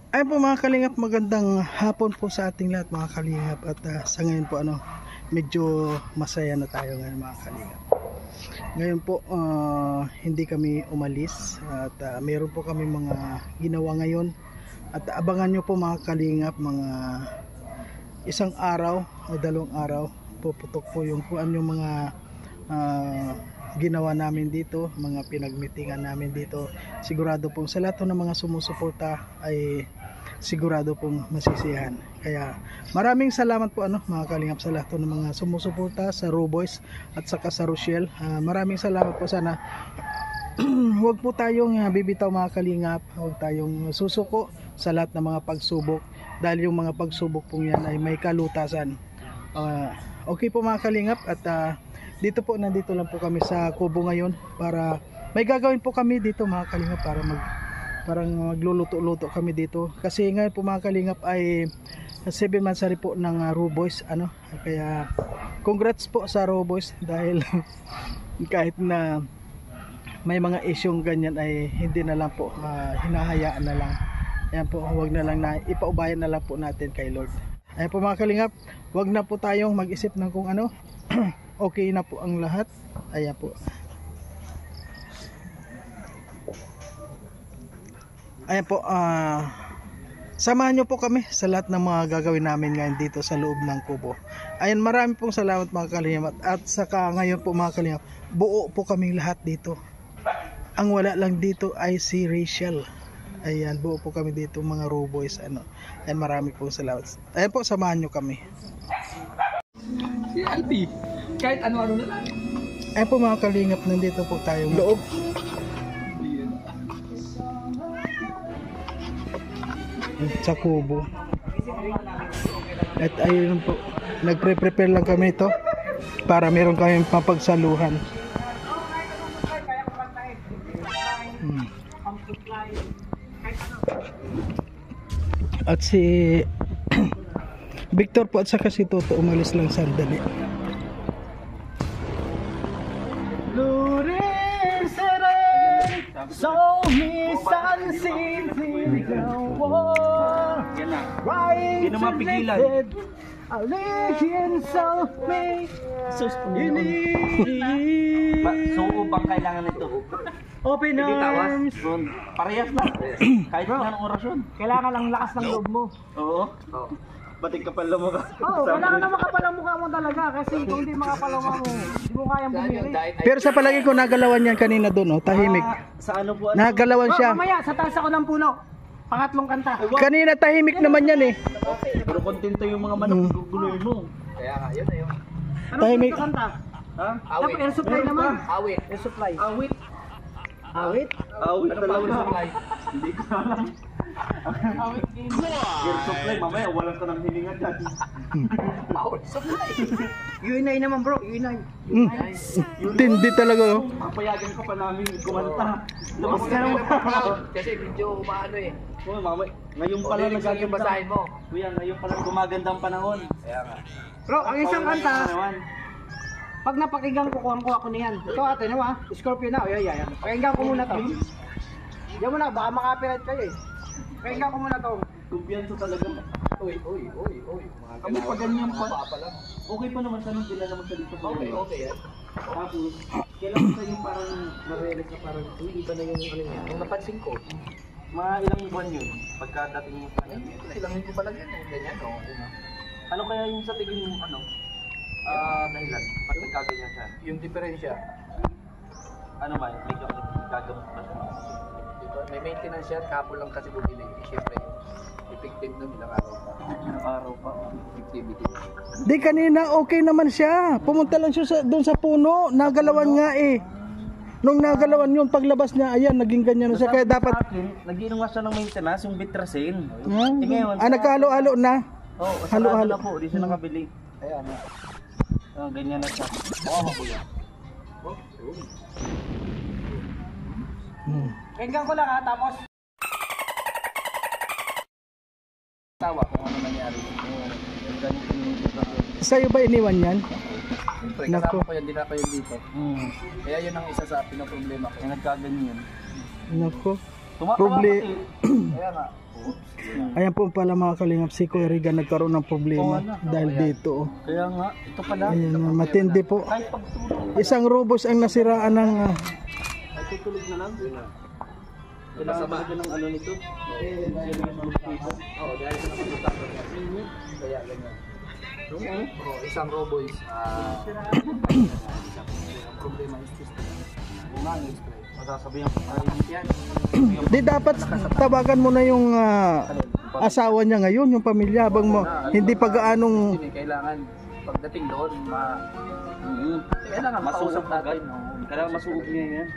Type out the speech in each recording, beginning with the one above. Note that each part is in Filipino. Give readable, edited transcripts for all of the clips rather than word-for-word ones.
Ay po mga kalingap, magandang hapon po sa ating lahat mga kalingap. At sa ngayon po medyo masaya na tayo ngayon mga kalingap. Ngayon po hindi kami umalis at mayroon po kami mga ginawa ngayon. At abangan nyo po mga kalingap, mga isang araw o 2 araw puputok po yung kuan yung mga ginawa namin dito, mga pinagmitingan namin dito. Sigurado pong sa lahat ng mga sumusuporta ay sigurado pong masisiyahan. Kaya maraming salamat po mga kalingap sa lahat ng mga sumusuporta sa Roboys at saka sa Rochelle. Maraming salamat po. Sana huwag po tayong bibitaw mga kalingap, huwag tayong susuko sa lahat ng mga pagsubok, dahil yung mga pagsubok pong yan ay may kalutasan. Okay po mga kalingap, at nandito lang po kami sa Kubo ngayon para may gagawin po kami dito mga kalingap, para parang magluluto-luto kami dito kasi ngayon po mga kalingap ay 7 months po ng Roboys kaya congrats po sa Roboys dahil kahit na may mga isyong ganyan ay hindi na lang po hinahayaan na lang. Ayan po, huwag na lang na ipaubayan na lang po natin kay Lord. Ayan po mga kalingap, huwag na po tayong mag-isip ng kung ano. Okay na po ang lahat. Ayan po. Ayan po, samahan nyo po kami sa lahat ng mga gagawin namin ngayon dito sa loob ng kubo. Ayan, marami pong salamat mga kalingap. At saka ngayon po mga kalingap, buo po kaming lahat dito. Ang wala lang dito ay si Rachel. Ayan, buo po kami dito mga Roboys. Ayan, marami pong salamat. Ayan po, samahan nyo kami. Si Alpi, kahit ano-ano na lang. Ayan po mga kalingap, nandito po tayong loob. Sa kubo. At ayun po, nagpre-prepare lang kami ito para meron kami papagsaluhan. At si Victor po at saka si Toto umalis lang sandali. So Hindi na mapigilan. So upang kailangan nito. Open arms. Parehas na. Kahit na ng orasyon. Kailangan lang lakas ng loob mo. Oo. Batik kapal mo ka. Oo, kailangan na makapal ang mukha mo talaga. Kasi kung hindi makapal ang mukha mo, hindi mo kayang bumiri. Pero sa palagi ko nagalawan yan kanina doon, tahimik. Sa ano po? Nagalawan siya. Mamaya, sa taas ako ng puno. Pangatlong kanta. Kanina tahimik naman yan eh. Pero kontento yung mga manok, guguloy mo. Kaya nga, yun na yun. Anong Tahimik. gusto kanta? Ha? Dapat air supply naman. Awit. Air supply. Awit. Awit? Awit talaga supply. Hindi ko alam. Awit din. Air supply, mamaya walang ka ng hininga dyan. Awit supply. UNI naman bro, UNI. Tindi talaga Papayagan ka pa namin kumanta. Labas ka naman. Kasi medyo maano eh. Oo, mamaya. Ngayon pala nagaganda yung basahin mo. Kuya, ngayon pala gumaganda ang panahon. Kaya nga. Bro, ang isang kanta, pag napakinggan ko, kuha ko niyan. Ito ate, nawa, Scorpio na. Ayan. Pakinggan ko muna to. Diyan mo na, baka makapiright kayo eh. Pakinggan ko muna to. Kumpiyansa talaga. Uy. Kami pa ganyan pa. Okay pa naman, tanong sila naman sa dito. Okay yan. Tapos, kailangan sa yung parang na-realize na parang, iba na yung ano yan. Ang napansin ko, mga ilang buwan yun, pagkadating mo sa ganyan. Ilang ko pala yan, ganyan. Ano kaya yung sa tingin mo, dahilan? Ba't nagkaganyan siya? Yung diferensya, ano ba, medyo gagamot pa siya. May maintenance siya, kapo lang kasi bumili. Siyempre, effective nun, ilang araw pa. Effectivity. Di kanina okay naman siya. Pumunta lang siya doon sa puno. Nagalawan nga eh. Nung nagalawan yung paglabas niya, ayan, naging ganyan na siya. Kaya dapat nag-inom nga siya ng maintenance, yung Bitracin. ngayon, nagkahalo-halo na. Oo, halo-halo na po, di siya nakabili. Ayan. Ganyan na siya. Oo, kuya. Pakinggan ko lang ha, tapos. Tawa kung ano nangyari. Sa'yo ba iniwan yan? Siyempre, Nako. kasama ko yan, di na kayo dito. Kaya yun ang isa sa pinaproblema ko. Yung nagkaganyan. Nako. Kaya nga. Ayan po pala mga kalingap, si Kuya Regan nagkaroon ng problema dahil dito. Kaya nga, ito pala. Ayan, matindi po. Kahit pagtulog. Isang robos ang nasiraan ng Ay, tutulog na lang. Kailangan talaga ng ano nito. Oo, dahil sa napagutak. Kaya ganyan. Isang robo is ang problema is system. Masasabihan ko pa rin yan. di dapat tawagan mo na yung asawa niya ngayon, yung pamilya habang mo hindi pa gaanong Hindi, kailangan pagdating doon, kailangan masuog natin. Kailangan masuog niya yan.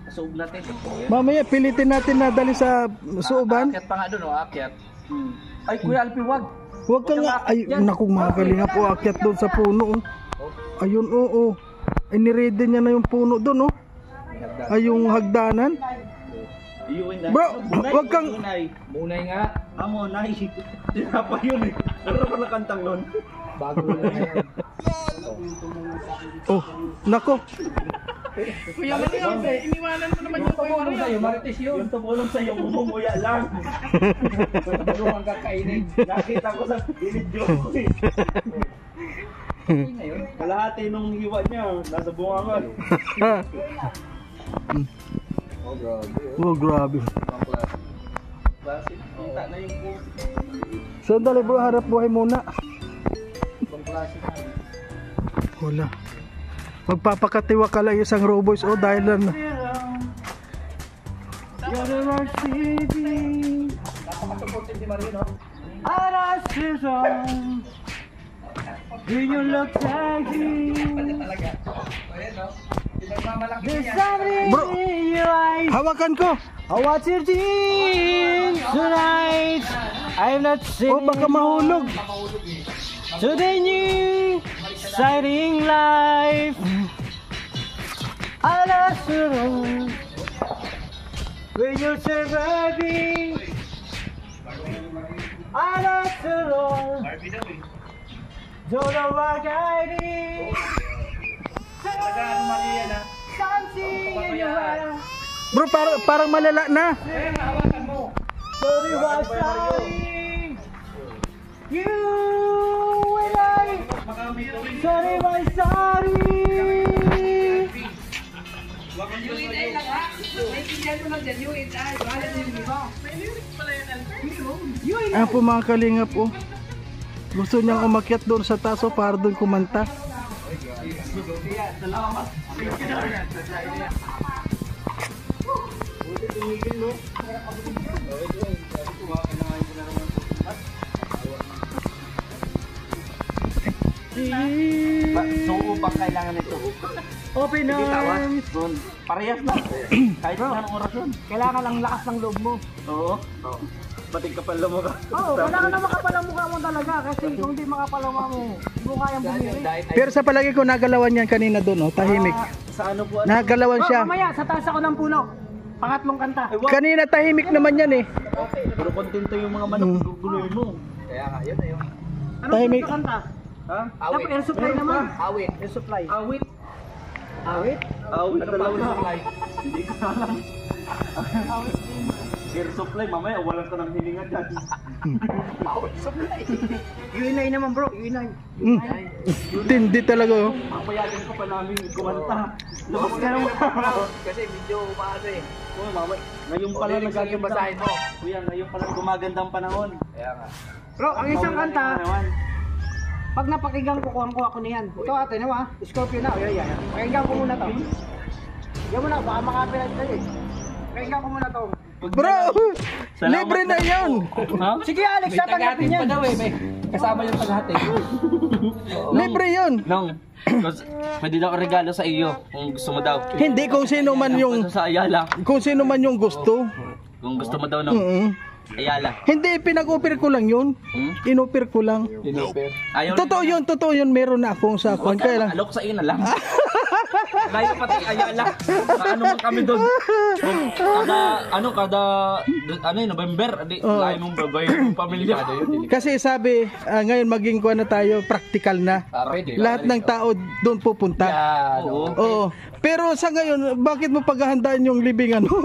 Masuog natin. mamaya pilitin natin na dali sa suuban. Akyat pa nga doon, akyat. Ay, Kuya Alpi, wag. Huwag ka nga, ay naku mga kalingap, akyat doon sa puno. Ayun, oo. Ay niready niya na yung puno doon, oh. Ay yung hagdanan. Bro, wag kang Munay nga. Munay. Tinapa yun eh. Ano pa nakantang nun? Bago na yan. oh, nako. Kuya Mariam, iniwanan mo naman yung Kuya Mariam. Marites yun. Yung tumulong sa'yo, umumuya lang. Dalawang kakainin. Nakita ko sa video ko eh. Kalahati nung hiwa niya, nasa bungangan. Oh, grabe. Oh, grabe. Klase. Kita na yung Sandali bro, harap buhay muna. ibang klase na. Wala. Magpapakatiwa ka lang isang robots, oh, dahil lang. Nakapagsuportin si Marino. When you look sexy, there's something Bro, in your eyes. hawakan ko. I watch your jeans tonight. I'm not Oh, baka mahulog. to the new exciting life. I lost you when you say baby. I lost you. Don't know what I did. Something in your eyes. Bro, parang malala na. Sorry, was sorry. You and I. Sorry, was sorry. Ayan po mga kalingap, oh. Gusto niyang umakyat doon sa taas, oh, para doon kumanta. So, upang kailangan nito. Open arms. Parehas lang. Kahit anong oras yun. Kailangan lang lakas ng loob mo. Oo. Bating kapal mo ka. Oo, kailangan na makapal ang mukha mo talaga. Kasi kung di makapal ang mukha mo, hindi mo kayang bumili. Pero sa palagi ko nagalawan yan kanina doon, oh, tahimik. Sa ano po? Nagalawan Oh, siya. mamaya, sa taas ako ng puno. Pangatlong kanta. Kanina tahimik naman yan eh. Pero kontento yung mga manok guguloy mo. Kaya nga, yun na yun. Anong Tahimik. gusto kanta? Ha? Dapat air supply naman. Awit. Air supply. Awit. Awit? Awit. Ano ba supply? Hindi ko alam. Air supply, mamaya walang ka ng hilingan dyan. Awit supply. UNI naman bro, UNI. Tindi talaga, oh. Papayagan ko pa namin kumanta. Labas ka naman. Kasi medyo paano eh. Oo, mamaya. Ngayon pala nagaganda. Kuya, ngayon pala gumaganda ang panahon. Kaya nga. Bro, ang isang kanta, pag napakinggan ko, kuha ko niyan. Ito ate, naman Scorpio na. Yan. Pakinggan ko muna to. Yan mo na, baka makapirate tayo eh. Pakinggan ko muna to. Bro, libre na yan. Ha? Sige Alex, sapan natin yan. Kasama yung paghati. Libre yun. Nong, pwede daw regalo sa iyo kung gusto mo daw. Hindi kung sino man yung Sa Ayala. kung sino man yung gusto. Kung gusto mo daw ng Ayala. Hindi, pinag-offer ko lang yun. In-offer ko lang. Ayaw Totoo yun, meron na akong sa kwan. Kaya lang. Alok sa iyo na lang. Layo pati Ayala. Ano man kami doon. Kada November, layo mong babay ng pamilya. Kasi sabi, ngayon maging kwan na tayo, practical na. Pwede. Lahat ng tao doon pupunta. Oo. Oo. Pero sa ngayon, bakit mo paghahandaan yung libingan mo?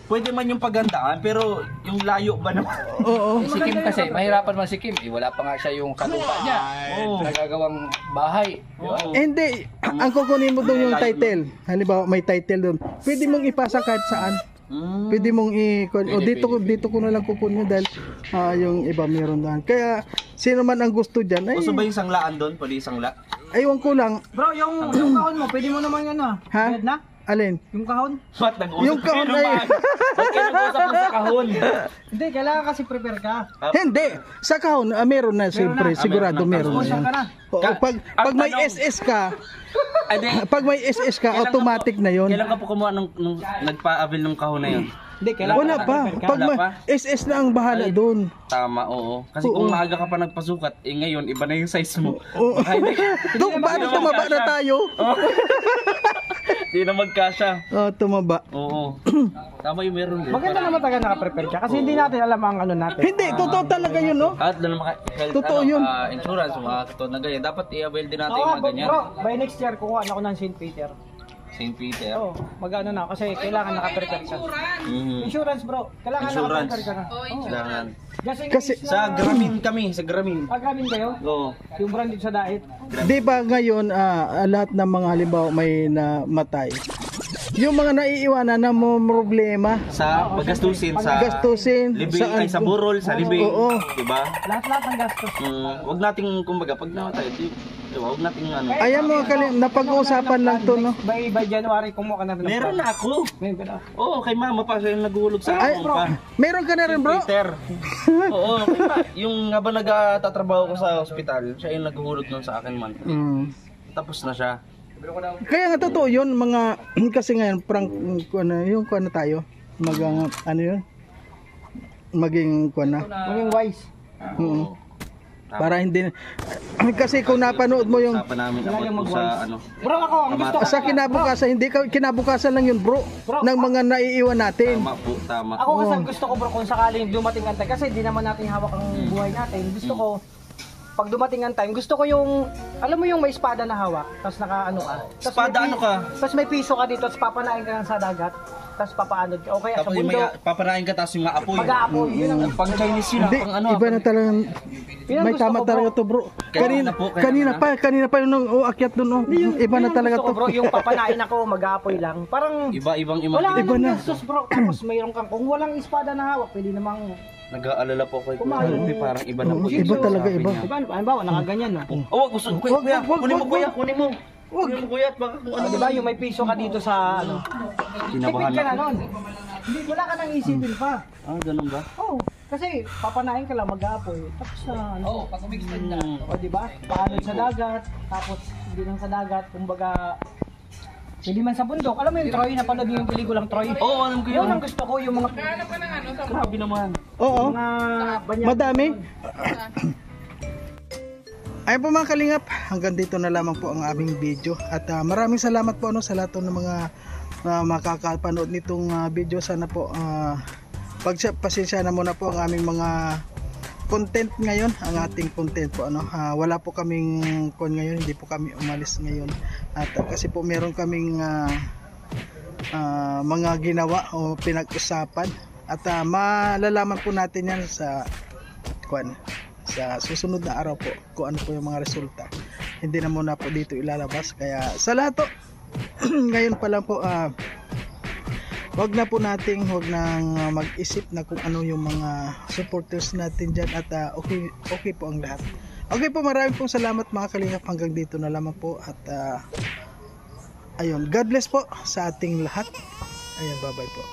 Pwede man yung pagandaan, pero yung layo ba naman? Oo. Si Kim kasi, mahirapan man si Kim. Wala pa nga siya yung katupa niya. Oo. Nagagawang bahay. Di ba? Hindi, ang kukunin mo doon yung title. Halimbawa, may title doon. Pwede mong ipasa kahit saan. Pwede mong o dito ko na lang kukunin dahil yung iba meron doon. Kaya sino man ang gusto diyan ay Gusto ba yung sanglaan doon? Pwede yung sangla? aywan ko lang. Bro, yung kahon mo, pwede mo naman yan Ha? Bayad na? Alin? Yung kahon? Ba't nag-usap Yung kahon kayo ay naman? Ba't kayo nag-usap lang sa kahon? Hindi, kailangan kasi prepare ka. hindi. Sa kahon, meron na siyempre. na. Sigurado meron na Usap yan. ka na. Oo, pag may tanong- SS ka, Ay, di. pag may SS ka, automatic na yon. Kailan ka po kumuha nung nagpa-avail ng kahon na yun? Hindi, kailangan Wala pa. Pag Wala may pa? SS na ang bahala doon. Tama, oo. Kasi Oo. kung maaga ka pa nagpasukat, ngayon, iba na yung size mo. Oo. Baka hindi- Doon, paano tumaba na tayo? Hindi na magkasya. Tumaba. Oo. Tama yung meron din. Maganda naman taga naka-prepare ka kasi hindi natin alam ang ano natin. Hindi, totoo talaga yun, no? At doon naman health, Totoo yun. insurance, mga katulad na ganyan. Dapat i-avail din natin Oo, yung mga ganyan. bro, by next year kukuha na ako ng St. Peter. St. Peter. Oo, mag-ano na kasi kailangan naka-prepare ka. Mhm. Insurance bro, kailangan Insurance. naka-prepare ka na. Kailangan. Just in Kasi- case Sa Gramin kami, sa Gramin. Agramin kayo, Oo. yung brand dito sa diet. Di ba ngayon, lahat ng mga halimbawa may namatay. Yung mga naiiwanan na mo problema, Sa paggastusin sa gastusin, libing, ay sa burol, sa libing. Oo. Diba? Lahat-lahat ng gastos. Wag nating, kumbaga, pag namatay, diba, wag nating ano. Ayan mo, napag-uusapan lang to, no? By January, kumuha ka na rin. ng Meron plan. na ako. Meron ka na. Oo, kay mama pa siya yung naguhulog sa Ay, akin pa. meron ka na rin, bro? Peter. Oo, kay ma. Yung habang nagtatrabaho ko sa ospital, siya yung naguhulog nun sa akin man. Mm. Tapos na siya. Kaya nga totoo yun, mga, kasi ngayon, prank, yung kuha na tayo, ano yun? Maging kuha na. Maging wise. Mm. Para hindi, kasi kung napanood mo yung, Usapan namin ako sa ano. Bro, ako, ang gusto ko. sa kinabukasan, hindi ka, kinabukasan lang yun, bro, ng mga naiiwan natin. Tama po, tama. Ako kasi ang gusto ko bro kung sakaling dumating ang time, kasi di naman natin hawak ang buhay natin. Gusto ko, pag dumating ang time, gusto ko yung, alam mo yung may espada na hawak, tapos naka-ano ka. Tas Espada may ano ka? Tapos may piso ka dito, tapos papanain ka lang sa dagat, tapos papaanod ka. O kaya sa Tapos yung may bundok, papanain ka, tapos yung maapoy. mag-aapoy. Yun ang Pang Chinese yun, Hindi, pang ano. iba na talagang, Yun ang may gusto tama ko, bro. talaga to, bro. Kanina po, kaya Kanina pa yung akyat dun, oh. Iba na Yun ang talaga gusto ko, to. bro, yung papanain ako, mag-aapoy lang. Parang, Iba-ibang wala ka Iba nang na. gastos bro, tapos mayroon kang, kung walang espada na hawak, pwede namang, Nag-aalala po ko. Kumain. Parang iba na Oo, po. iba talaga, iba. diba, halimbawa, nakaganyan no. Oh, gusto ko. Kuya, kunin mo kuya, kunin mo. Kunin mo kuya, at baka kung ano. Di ba yung may piso ka dito sa ano? Kinabahan Tipid ka na ako. nun. Hindi, wala ka nang isipin pa. Ganun ba? Oo. Kasi papanain ka lang mag-aapoy. Tapos na ano. Oo, pag umixed na. O di ba? Paanod sa dagat. Tapos hindi lang sa dagat. Kumbaga, hindi man sa bundok. Alam mo yung Troy, napanood niyo yung pelikulang Troy? Oo, alam ko Yun yun. ang gusto ko, yung mga Grabe naman. Oo, mga banyak. madami. Ayun po mga kalingap, hanggang dito na lamang po ang aming video. At maraming salamat po sa lahat ng mga makakapanood nitong video. Sana po pasensya na muna po ang aming mga content ngayon, ang ating content po wala po kaming ngayon, hindi po kami umalis ngayon at kasi po meron kaming mga ginawa o pinag-usapan at malalaman po natin yan sa sa susunod na araw po kung ano po yung mga resulta. Hindi na muna po dito ilalabas, kaya sa lahat po ngayon pa lang po wag nang mag-isip na kung ano yung mga supporters natin dyan at okay po ang lahat. Okay po, maraming pong salamat mga kalingap, hanggang dito na lamang po at ayun, God bless po sa ating lahat. Ayun, bye bye po.